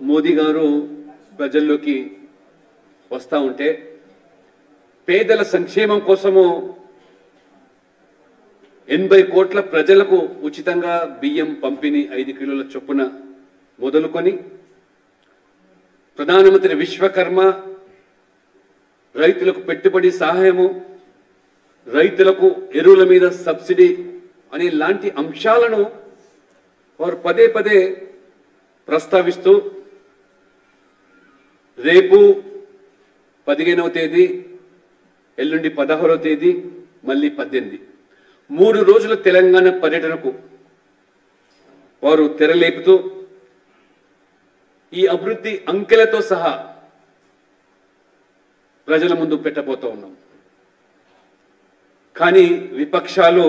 మోదీ గారు ప్రజల్లోకి వస్తూ ఉంటే పేదల సంక్షేమం కోసము 80 కోట్ల ప్రజలకు ఉచితంగా బియ్యం పంపిణీ 5 కిలోల చొప్పున మొదలుకొని ప్రధానమంత్రి విశ్వకర్మ రైతులకు పెట్టుబడి సహాయము రైతులకు ఎరువుల మీద సబ్సిడీ అనే లాంటి అంశాలను వారు పదే పదే ప్రస్తావిస్తూ రేపు 15వ తేదీ ఎల్లుండి 16వ తేదీ మళ్ళీ 18 3 రోజుల తెలంగాణ పర్యటనకు వారు తెరలేపుతూ ఈ అభివృద్ధి అంకెలతో సహా ప్రజల ముందు పెట్టబోతూ ఉన్నాం. కానీ విపక్షాలు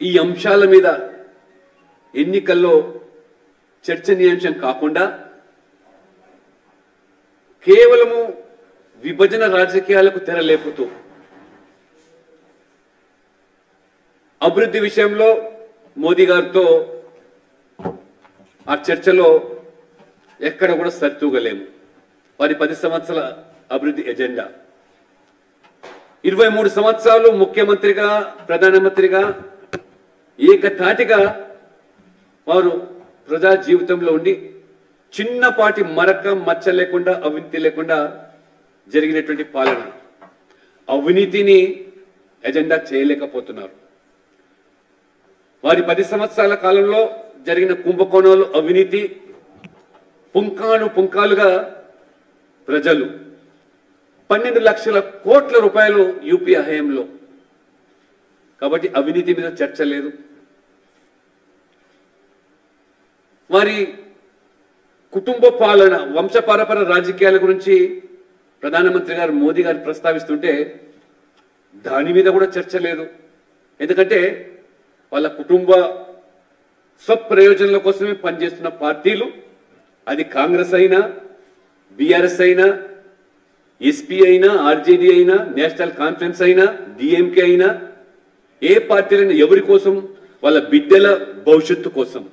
ఈ అంశాల మీద ఎన్నికల్లో చర్చనీయాంశం కాకుండా కేవలము విభజన రాజకీయాలకు తెరలేపుతూ అభివృద్ధి విషయంలో మోదీ గారితో ఆ చర్చలో ఎక్కడ కూడా సరితూగలేము. వారి 10 సంవత్సరాల అభివృద్ధి ఎజెండా 23 సంవత్సరాలు ముఖ్యమంత్రిగా ప్రధానమంత్రిగా ఏకతాటిగా వారు ప్రజా జీవితంలో ఉండి చిన్నపాటి మరక మచ్చ లేకుండా అవినీతి లేకుండా జరిగినటువంటి పాలన అవినీతిని ఎజెండా చేయలేకపోతున్నారు. వారి 10 సంవత్సరాల కాలంలో జరిగిన కుంభకోణాలు అవినీతి పుంకాలుగా ప్రజలు 12 లక్షల కోట్ల రూపాయలు యూపీ హయాంలో. కాబట్టి అవినీతి మీద చర్చ లేదు. వారి కుటుంబ పాలన వంశపారపర రాజకీయాల గురించి ప్రధానమంత్రి గారు మోదీ గారు ప్రస్తావిస్తుంటే దాని మీద కూడా చర్చ లేదు. ఎందుకంటే వాళ్ళ కుటుంబ స్వప్రయోజనాల కోసమే పనిచేస్తున్న పార్టీలు, అది కాంగ్రెస్ అయినా బీఆర్ఎస్ అయినా ఎస్పీ అయినా ఆర్జేడీ అయినా నేషనల్ కాన్ఫరెన్స్ అయినా డిఎంకే అయినా ఏ పార్టీలైనా ఎవరి కోసం? వాళ్ళ బిడ్డల భవిష్యత్తు కోసం.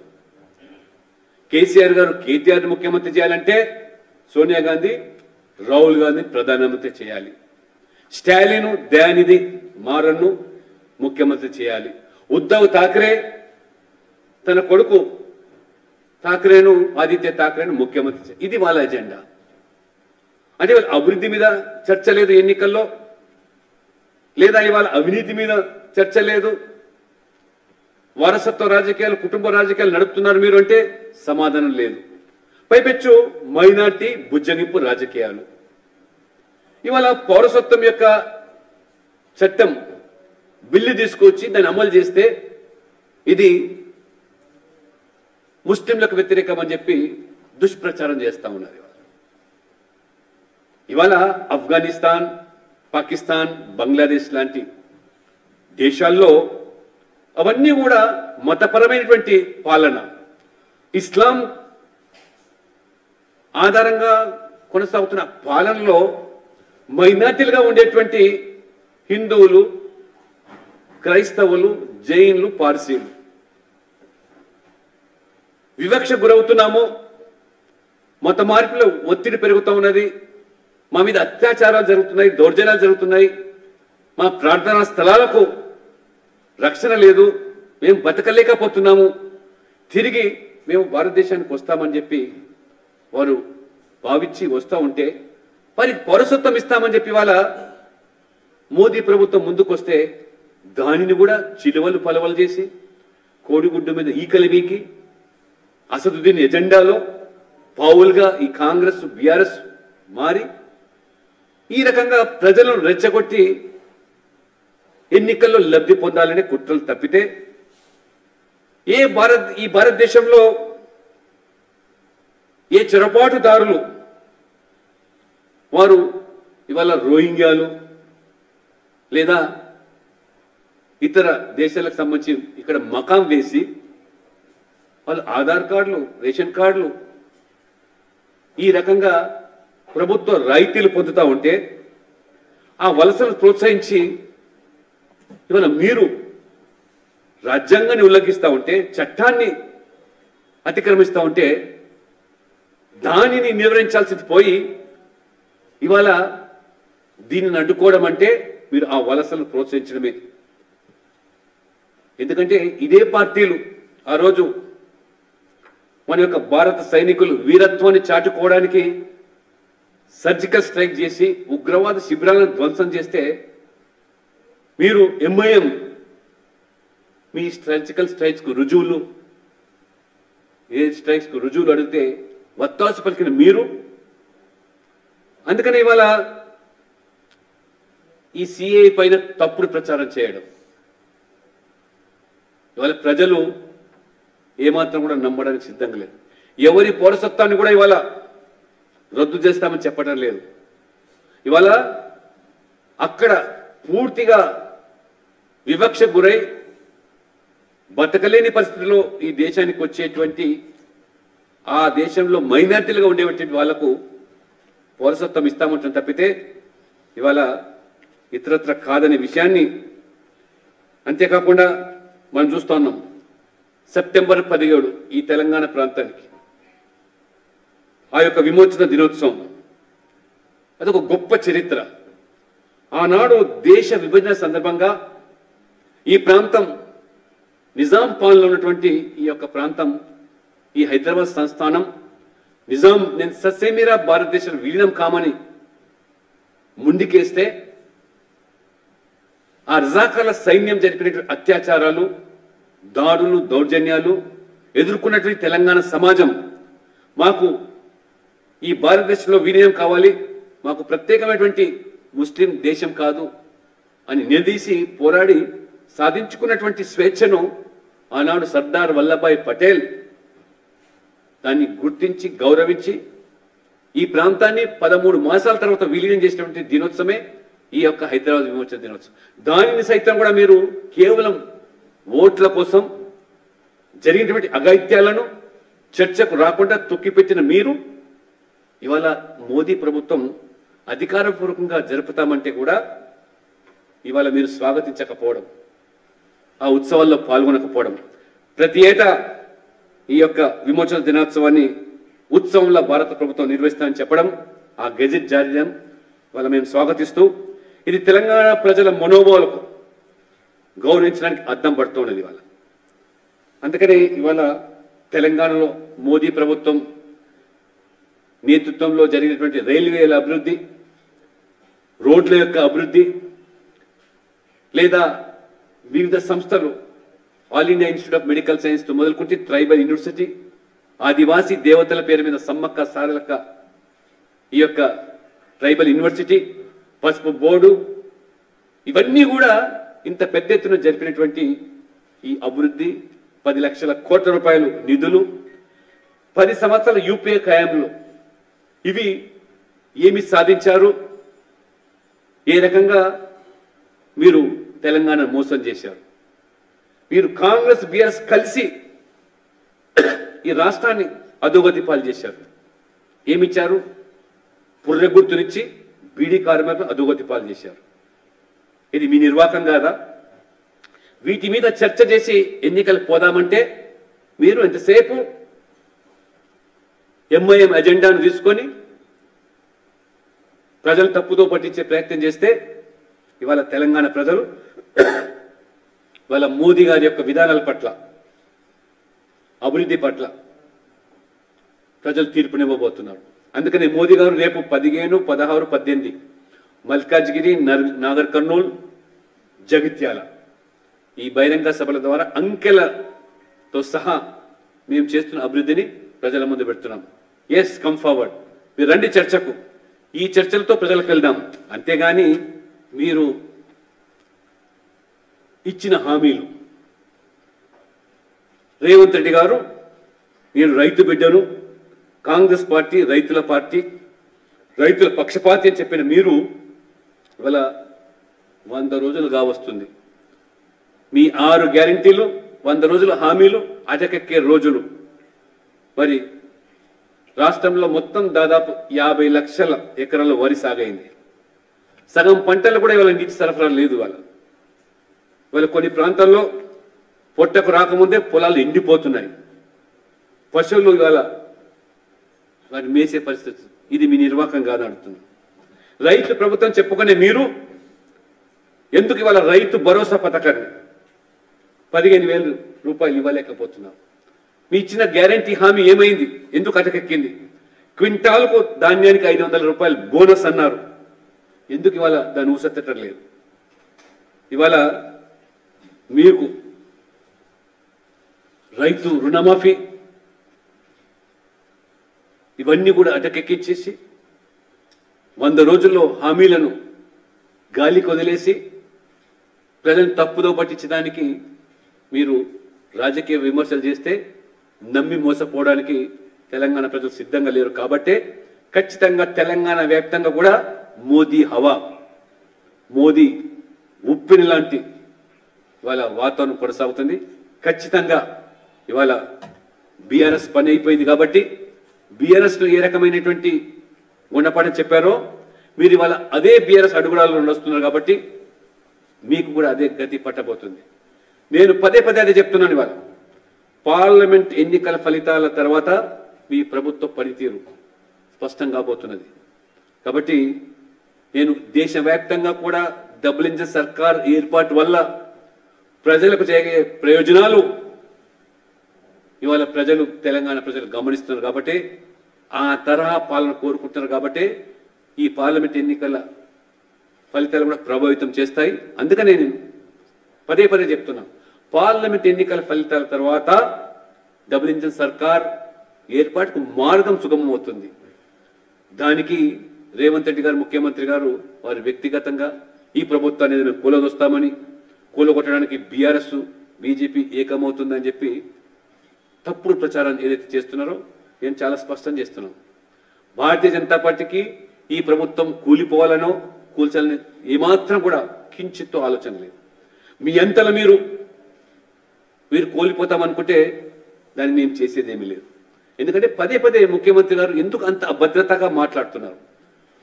కేసీఆర్ గారు కేటీఆర్ ముఖ్యమంత్రి చేయాలంటే సోనియా గాంధీ రాహుల్ గాంధీ ప్రధానమంత్రి చేయాలి. స్టాలిన్ దయానిధి మారన్ను ముఖ్యమంత్రి చేయాలి. ఉద్ధవ్ ఠాక్రే తన కొడుకు ఠాక్రేను ఆదిత్య ఠాక్రేను ముఖ్యమంత్రి చేయాలి. ఇది వాళ్ళ ఎజెండా. అంటే వాళ్ళ అభివృద్ధి మీద చర్చ లేదు ఎన్నికల్లో, లేదా ఇవాళ అవినీతి మీద చర్చ లేదు. వారసత్వ రాజకీయాలు కుటుంబ రాజకీయాలు నడుపుతున్నారు మీరు అంటే సమాధానం లేదు. పైపెచ్చు మైనార్టీ బుజ్జగింపు రాజకీయాలు. ఇవాళ పౌరసత్వం యొక్క చట్టం బిల్లు తీసుకొచ్చి దాన్ని అమలు చేస్తే ఇది ముస్లింలకు వ్యతిరేకం అని చెప్పి దుష్ప్రచారం చేస్తా ఉన్నారు. ఇవాళ ఆఫ్ఘనిస్తాన్, పాకిస్తాన్, బంగ్లాదేశ్ లాంటి దేశాల్లో అవన్నీ కూడా మతపరమైనటువంటి పాలన, ఇస్లాం ఆధారంగా కొనసాగుతున్న పాలనలో మైనార్టీలుగా ఉండేటువంటి హిందువులు, క్రైస్తవులు, జైన్లు, పార్సీలు వివక్ష గురవుతున్నాము. మత మార్పుల ఒత్తిడి పెరుగుతూ ఉన్నది. మా మీద అత్యాచారాలు జరుగుతున్నాయి, దౌర్జన్యాలు జరుగుతున్నాయి. మా ప్రార్థనా స్థలాలకు రక్షణ లేదు. మేము బతకలేకపోతున్నాము. తిరిగి మేము భారతదేశానికి వస్తామని చెప్పి వారు భావించి వస్తూ ఉంటే వారికి పౌరసత్వం ఇస్తామని చెప్పి వాళ్ళ మోదీ ప్రభుత్వం ముందుకొస్తే దానిని కూడా చిలువలు పలవలు చేసి కోడిగుడ్డు మీద ఈకలు వీకి అసదుద్దీన్ ఎజెండాలో పావులుగా ఈ కాంగ్రెస్ బీఆర్ఎస్ మారి ఈ రకంగా ప్రజలను రెచ్చగొట్టి ఎన్నికల్లో లబ్ధి పొందాలనే కుట్రలు తప్పితే ఈ భారతదేశంలో ఏ చొరబాటుదారులు వారు ఇవాళ రోహింగ్యాలు లేదా ఇతర దేశాలకు సంబంధించి ఇక్కడ మకాం వేసి వాళ్ళు ఆధార్ కార్డులు, రేషన్ కార్డులు ఈ రకంగా ప్రభుత్వ రాయితీలు పొందుతూ ఉంటే ఆ వలసను ప్రోత్సహించి ఇవాళ మీరు రాజ్యాంగాన్ని ఉల్లంఘిస్తూ ఉంటే, చట్టాన్ని అతిక్రమిస్తూ ఉంటే దానిని నివారించాల్సింది పోయి ఇవాళ దీనిని అడ్డుకోవడం అంటే మీరు ఆ వలసలను ప్రోత్సహించడమే. ఎందుకంటే ఇదే పార్టీలు ఆ రోజు మన యొక్క భారత సైనికులు వీరత్వాన్ని చాటుకోవడానికి సర్జికల్ స్ట్రైక్ చేసి ఉగ్రవాద శిబిరాలను ధ్వంసం చేస్తే మీరు ఎంఐఎం మీ సర్జికల్ స్ట్రైక్స్కు రుజువులు, ఏ స్ట్రైక్స్కు రుజువులు అడిగితే వత్తాసు పలికిన మీరు, అందుకని ఇవాళ ఈ సిఏ పైన తప్పుడు ప్రచారం చేయడం, ఇవాళ ప్రజలు ఏమాత్రం కూడా నమ్మడానికి సిద్ధంగా లేదు. ఎవరి పౌరసత్వాన్ని కూడా ఇవాళ రద్దు చేస్తామని చెప్పడం లేదు. ఇవాళ అక్కడ పూర్తిగా వివక్ష గురై బతకలేని పరిస్థితిలో ఈ దేశానికి వచ్చేటువంటి ఆ దేశంలో మైనారిటీలుగా ఉండేటువంటి వాళ్లకు పౌరసత్వం ఇస్తామంటాం తప్పితే ఇవాళ ఇతరత్ర కాదనే విషయాన్ని. అంతేకాకుండా మనం చూస్తూ ఉన్నాం సెప్టెంబర్ 17 ఈ తెలంగాణ ప్రాంతానికి ఆ యొక్క విమోచన దినోత్సవం, అదొక గొప్ప చరిత్ర. ఆనాడు దేశ విభజన సందర్భంగా ఈ ప్రాంతం నిజాం పాలనలో ఉన్నటువంటి ఈ యొక్క ప్రాంతం, ఈ హైదరాబాద్ సంస్థానం నిజాం నేను ససేమిరా భారతదేశం విలీనం కామని ముందుకేస్తే ఆ రజాకార్ల సైన్యం జరిపినటువంటి అత్యాచారాలు, దాడులు, దౌర్జన్యాలు ఎదుర్కొన్నటువంటి తెలంగాణ సమాజం మాకు ఈ భారతదేశంలో విలీనం కావాలి, మాకు ప్రత్యేకమైనటువంటి ముస్లిం దేశం కాదు అని నిలదీసి పోరాడి సాధించుకున్నటువంటి స్వేచ్ఛను ఆనాడు సర్దార్ వల్లభాయ్ పటేల్ దాన్ని గుర్తించి గౌరవించి ఈ ప్రాంతాన్ని 13 మాసాల తర్వాత విలీనం చేసినటువంటి దినోత్సవమే ఈ యొక్క హైదరాబాద్ విమోచన దినోత్సవం. దానిని సైతం కూడా మీరు కేవలం ఓట్ల కోసం జరిగినటువంటి అఘాయిత్యాలను చర్చకు రాకుండా తొక్కిపెట్టిన మీరు ఇవాళ మోదీ ప్రభుత్వం అధికారపూర్వకంగా జరుపుతామంటే కూడా ఇవాళ మీరు స్వాగతించకపోవడం, ఆ ఉత్సవాల్లో పాల్గొనకపోవడం, ప్రతి ఏటా ఈ యొక్క విమోచన దినోత్సవాన్ని ఉత్సవంలో భారత ప్రభుత్వం నిర్వహిస్తామని చెప్పడం, ఆ గెజెట్ జారీ చేయడం ఇవాళ మేము స్వాగతిస్తూ ఇది తెలంగాణ ప్రజల మనోభావాలకు గౌరవించడానికి అద్దం పడుతున్నది ఇవాళ. అందుకని ఇవాళ తెలంగాణలో మోదీ ప్రభుత్వం నేతృత్వంలో జరిగినటువంటి రైల్వేల అభివృద్ధి, రోడ్ల యొక్క అభివృద్ధి, లేదా వివిధ సంస్థలు all India Institute of Medical సైన్స్తో మొదలుకుంటే ట్రైబల్ యూనివర్సిటీ, ఆదివాసీ దేవతల పేరు మీద సమ్మక్క సారలక్క ఈ యొక్క ట్రైబల్ యూనివర్సిటీ, పసుపు బోర్డు, ఇవన్నీ కూడా ఇంత పెద్ద ఎత్తున జరిపినటువంటి ఈ అభివృద్ధి, 10 లక్షల కోట్ల రూపాయలు నిధులు, 10 సంవత్సరాల యూపీఏ ఖాయంలో ఇవి ఏమి సాధించారు, ఏ రకంగా మీరు తెలంగాణ మోసం చేశారు. మీరు కాంగ్రెస్ బీఆర్ఎస్ కలిసి ఈ రాష్ట్రాన్ని అధోగతి పాలు చేశారు. ఏమిచ్చారు? పుర్రె గుర్తునిచ్చి బీడీ కార్మికులను అధోగతి పాలు చేశారు. ఇది మీ నిర్వాహకం కాదా? వీటి మీద చర్చ చేసి ఎన్నికలు పోదామంటే మీరు ఎంతసేపు ఎంఐఎం అజెండాను తీసుకొని ప్రజలు తప్పుతో పట్టించే ప్రయత్నం చేస్తే ఇవాళ తెలంగాణ ప్రజలు ఇవాళ మోదీ గారి యొక్క విధానాల పట్ల, అభివృద్ధి పట్ల ప్రజలు తీర్పునివ్వబోతున్నారు. అందుకని మోదీ గారు రేపు 15, 16, 18 మల్కాజ్గిరి, నాగర్ కర్నూల్, జగిత్యాల ఈ బహిరంగ సభల ద్వారా అంకెలతో సహా మేము చేస్తున్న అభివృద్ధిని ప్రజల ముందు పెడుతున్నాం. ఎస్, కమ్ ఫార్వర్డ్, మీరు రండి చర్చకు, ఈ చర్చలతో ప్రజలకు వెళ్దాం. అంతేగాని మీరు ఇచ్చిన హామీలు, రేవంత్ రెడ్డి గారు నేను రైతు బిడ్డను, కాంగ్రెస్ పార్టీ రైతుల పార్టీ, రైతుల పక్షపాతి అని చెప్పిన మీరు ఇవాళ 100 రోజులు కావస్తుంది. మీ 6 గ్యారంటీలు, 100 రోజుల హామీలు అటకెక్కే రోజులు. మరి రాష్ట్రంలో మొత్తం దాదాపు 50 లక్షల ఎకరాల వరి సాగైంది. సగం పంటలు కూడా ఇవాళ నీటి సరఫరా లేదు. ఇవాళ కొన్ని ప్రాంతాల్లో పొట్టకు రాకముందే పొలాలు ఎండిపోతున్నాయి. పశువులు ఇవాళ వాటిని మేసే పరిస్థితి. ఇది మీ నిర్వాహకం కాదు అంటున్నాను. రైతు ప్రభుత్వం చెప్పుకునే మీరు ఎందుకు ఇవాళ రైతు భరోసా పథకాన్ని 15,000 రూపాయలు ఇవ్వలేకపోతున్నారు? మీ ఇచ్చిన గ్యారంటీ హామీ ఏమైంది? ఎందుకు అటకెక్కింది? క్వింటాల్కు ధాన్యానికి 500 రూపాయలు బోనస్ అన్నారు. ఎందుకు ఇవాళ దాన్ని ఊసెత్తటం లేదు? ఇవాళ మీకు రైతు రుణమాఫీ ఇవన్నీ కూడా అటకెక్కించేసి 100 రోజుల్లో హామీలను గాలికి వదిలేసి ప్రజలను తప్పుదో పట్టించడానికి మీరు రాజకీయ విమర్శలు చేస్తే నమ్మి మోసపోవడానికి తెలంగాణ ప్రజలు సిద్ధంగా లేరు. కాబట్టే ఖచ్చితంగా తెలంగాణ వ్యాప్తంగా కూడా మోదీ హవా, మోదీ ఉప్పిని లాంటి ఇవాళ వాతావరణం కొనసాగుతుంది. ఖచ్చితంగా ఇవాళ బీఆర్ఎస్ పని అయిపోయింది. కాబట్టి బీఆర్ఎస్లో ఏ రకమైనటువంటి గుణపాఠం చెప్పారో మీరు ఇవాళ అదే బీఆర్ఎస్ అడుగుడాల్లో నడుస్తున్నారు. కాబట్టి మీకు కూడా అదే గతి పట్టబోతుంది. నేను పదే పదే అదే చెప్తున్నాను. ఇవాళ పార్లమెంట్ ఎన్నికల ఫలితాల తర్వాత మీ ప్రభుత్వ పనితీరు స్పష్టం కాబోతున్నది. కాబట్టి నేను దేశవ్యాప్తంగా కూడా డబుల్ ఇంజిన్ సర్కార్ ఏర్పాటు వల్ల ప్రజలకు జరిగే ప్రయోజనాలు ఇవాళ ప్రజలు, తెలంగాణ ప్రజలు గమనిస్తున్నారు. కాబట్టి ఆ తరహా పాలన కోరుకుంటున్నారు. కాబట్టి ఈ పార్లమెంట్ ఎన్నికల ఫలితాలు కూడా ప్రభావితం చేస్తాయి. అందుకనే నేను పదే పదే చెప్తున్నా, పార్లమెంట్ ఎన్నికల ఫలితాల తర్వాత డబుల్ ఇంజిన్ సర్కార్ ఏర్పాటుకు మార్గం సుగమం అవుతుంది. దానికి రేవంత్ రెడ్డి గారు, ముఖ్యమంత్రి గారు వారు వ్యక్తిగతంగా ఈ ప్రభుత్వాన్ని మేము కూలదొస్తామని, కూలగొట్టడానికి బీఆర్ఎస్ బీజేపీ ఏకమవుతుందని చెప్పి తప్పుడు ప్రచారాన్ని ఏదైతే చేస్తున్నారో నేను చాలా స్పష్టం చేస్తున్నాను. భారతీయ జనతా పార్టీకి ఈ ప్రభుత్వం కూలిపోవాలనో కూల్చాలని ఏమాత్రం కూడా కించిత్తు ఆలోచన లేదు. మీ అంతలో మీరు కోల్పోతామనుకుంటే దాన్ని మేము చేసేది ఏమీ లేదు. ఎందుకంటే పదే పదే ముఖ్యమంత్రి గారు ఎందుకు అంత అభద్రతగా మాట్లాడుతున్నారు?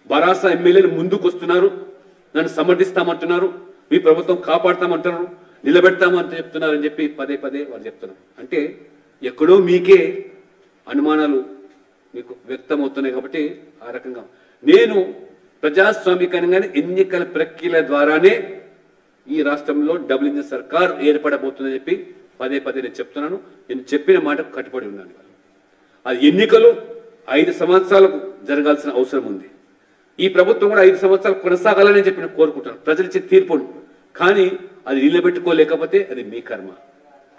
భరాసా ఎమ్మెల్యేలు ముందుకు వస్తున్నారు, నన్ను సమర్థిస్తామంటున్నారు, మీ ప్రభుత్వం కాపాడుతామంటున్నారు, నిలబెడతామని చెప్తున్నారని చెప్పి పదే పదే వారు చెప్తున్నారు. అంటే ఎక్కడో మీకే అనుమానాలు మీకు వ్యక్తమవుతున్నాయి. కాబట్టి ఆ రకంగా నేను ప్రజాస్వామికంగానే ఎన్నికల ప్రక్రియ ద్వారానే ఈ రాష్ట్రంలో డబుల్ ఇంజిన్ సర్కార్ ఏర్పడబోతుందని చెప్పి పదే పదే నేను చెప్తున్నాను. నేను చెప్పిన మాటకు కట్టుబడి ఉన్నాను. అది ఎన్నికలు 5 సంవత్సరాలకు జరగాల్సిన అవసరం ఉంది. ఈ ప్రభుత్వం కూడా 5 సంవత్సరాలు కొనసాగాలని చెప్పి నేను కోరుకుంటాను, ప్రజలిచ్చే తీర్పును. కానీ అది నిలబెట్టుకోలేకపోతే అది మీ కర్మ.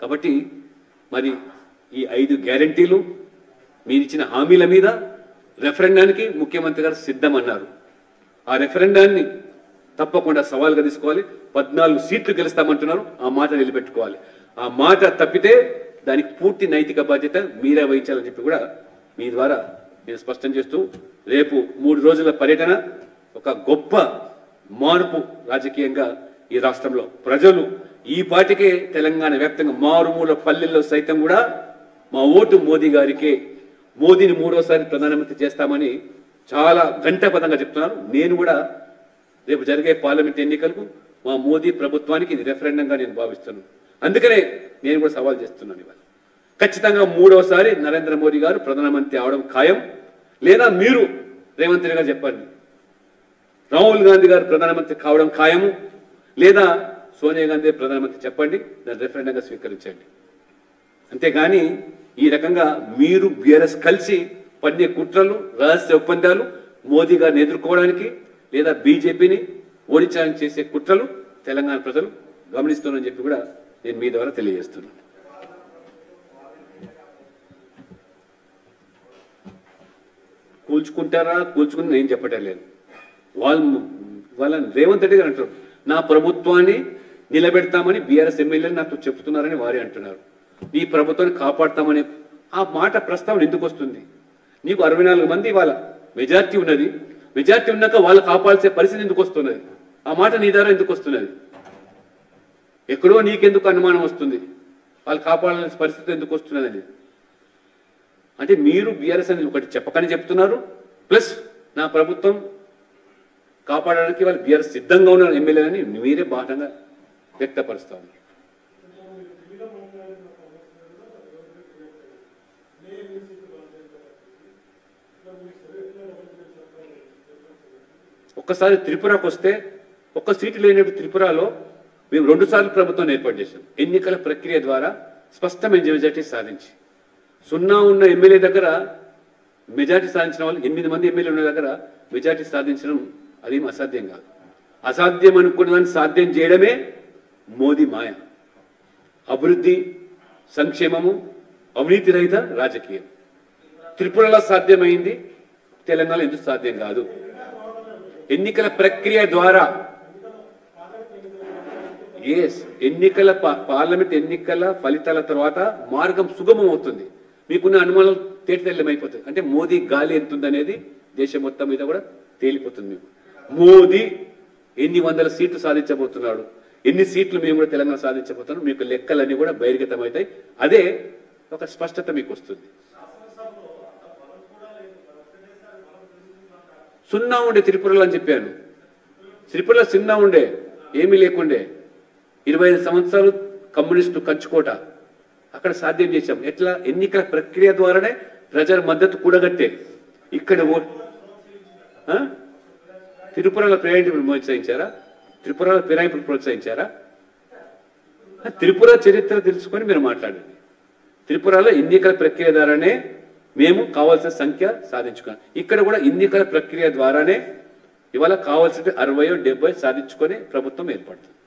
కాబట్టి మరి ఈ 5 గ్యారంటీలు మీరిచ్చిన హామీల మీద రెఫరెండానికి ముఖ్యమంత్రి గారు సిద్ధమన్నారు. ఆ రెఫరెండాన్ని తప్పకుండా సవాల్గా తీసుకోవాలి. 14 సీట్లు గెలుస్తామంటున్నారు, ఆ మాట నిలబెట్టుకోవాలి. ఆ మాట తప్పితే దానికి పూర్తి నైతిక బాధ్యత మీరే వహించాలని చెప్పి కూడా మీ ద్వారా నేను స్పష్టం చేస్తూ, రేపు 3 రోజుల పర్యటన ఒక గొప్ప మార్పు రాజకీయంగా ఈ రాష్ట్రంలో ప్రజలు ఈ పాటికే తెలంగాణ వ్యాప్తంగా మారుమూల పల్లెల్లో సైతం కూడా మా ఓటు మోదీ గారికే, మోదీని 3వసారి ప్రధానమంత్రి చేస్తామని చాలా గంటపదంగా చెప్తున్నారు. నేను కూడా రేపు జరిగే పార్లమెంట్ ఎన్నికలకు మా మోదీ ప్రభుత్వానికి ఇది రెఫరెండంగా నేను భావిస్తున్నాను. అందుకనే నేను కూడా సవాల్ చేస్తున్నాను. ఇవాళ ఖచ్చితంగా 3వసారి నరేంద్ర మోదీ గారు ప్రధానమంత్రి అవడం ఖాయం. లేదా మీరు రేవంత్ రెడ్డి గారు చెప్పండి, రాహుల్ గాంధీ గారు ప్రధానమంత్రి కావడం ఖాయము, లేదా సోనియా గాంధీ ప్రధానమంత్రి చెప్పండి, దాన్ని రెఫరెండంగా స్వీకరించండి. అంతేగాని ఈ రకంగా మీరు బీఆర్ఎస్ కలిసి పన్నే కుట్రలు, రహస్య ఒప్పందాలు మోదీ గారిని ఎదుర్కోవడానికి లేదా బీజేపీని ఓడించడానికి చేసే కుట్రలు తెలంగాణ ప్రజలు గమనిస్తున్నారని చెప్పి కూడా నేను మీ ద్వారా తెలియజేస్తున్నాను. కూల్చుకుంటారా కూల్చుకుని నేను చెప్పటం లేదు. వాళ్ళని రేవంత్ రెడ్డి గారు అంటారు, నా ప్రభుత్వాన్ని నిలబెడతామని బీఆర్ఎస్ ఎమ్మెల్యేలు నాకు చెప్తున్నారని వారే అంటున్నారు. ఈ ప్రభుత్వాన్ని కాపాడతామని ఆ మాట ప్రస్తావన ఎందుకు వస్తుంది? నీకు 64 మంది వాళ్ళ మెజార్టీ ఉన్నది. మెజార్టీ ఉన్నాక వాళ్ళు కాపాడాల్సే పరిస్థితి ఎందుకు వస్తున్నది? ఆ మాట నీ ద్వారా ఎందుకు వస్తున్నది? ఎక్కడో నీకెందుకు అనుమానం వస్తుంది? వాళ్ళు కాపాడాల్సిన పరిస్థితి ఎందుకు వస్తున్నదని. అంటే మీరు బీఆర్ఎస్ అని ఒకటి చెప్పకని చెప్తున్నారు, ప్లస్ నా ప్రభుత్వం కాపాడడానికి వాళ్ళు బీఆర్ఎస్ సిద్ధంగా ఉన్న ఎమ్మెల్యేలని మీరే బాధంగా వ్యక్తపరుస్తా ఉన్నారు. ఒక్కసారి త్రిపురకు వస్తే ఒక్క సీటు లేనట్టు త్రిపురలో మేము 2 సార్లు ప్రభుత్వం ఏర్పాటు చేశాం. ఎన్నికల ప్రక్రియ ద్వారా స్పష్టమైన మెజార్టీ సాధించి 0 ఉన్న ఎమ్మెల్యే దగ్గర మెజార్టీ సాధించిన వాళ్ళు 8 మంది ఎమ్మెల్యే ఉన్న దగ్గర మెజార్టీ సాధించడం అదేం అసాధ్యం కాదు. అసాధ్యం అనుకున్న దాన్ని సాధ్యం చేయడమే మోదీ మాయ. అభివృద్ధి, సంక్షేమము, అవినీతి రహిత రాజకీయం త్రిపురలో సాధ్యమైంది, తెలంగాణలో ఎందుకు సాధ్యం కాదు? ఎన్నికల ప్రక్రియ ద్వారా ఎన్నికల పార్లమెంట్ ఎన్నికల ఫలితాల తర్వాత మార్గం సుగమం అవుతుంది. మీకున్న అనుమానాలు తేటతెల్లమైపోతుంది. అంటే మోదీ గాలి ఎంతుందనేది దేశం మొత్తం మీద కూడా తేలిపోతుంది. మీకు మోదీ ఎన్ని వందల సీట్లు సాధించబోతున్నాడు, ఎన్ని సీట్లు మేము కూడా తెలంగాణ సాధించబోతున్నాం, మీకు లెక్కలన్నీ కూడా బహిర్గతం అవుతాయి. అదే ఒక స్పష్టత మీకు వస్తుంది. 0 ఉండే త్రిపురలో అని చెప్పాను. త్రిపురలో 0 ఉండే, ఏమీ లేకుండే. 25 సంవత్సరాలు కమ్యూనిస్టు కంచుకోట అక్కడ సాధ్యం చేశాం. ఎట్లా? ఎన్నికల ప్రక్రియ ద్వారానే ప్రజల మద్దతు కూడగట్టే. ఇక్కడ త్రిపురలో ఫిరాయింపులు ప్రోత్సహించారా? త్రిపురలో ఫిరాయింపులు ప్రోత్సహించారా? త్రిపుర చరిత్ర తెలుసుకొని మీరు మాట్లాడండి. త్రిపురలో ఎన్నికల ప్రక్రియ ద్వారానే మేము కావాల్సిన సంఖ్య సాధించుకున్నాం. ఇక్కడ కూడా ఎన్నికల ప్రక్రియ ద్వారానే ఇవాళ కావాల్సిన 60 70 సాధించుకొని ప్రభుత్వం ఏర్పడుతుంది.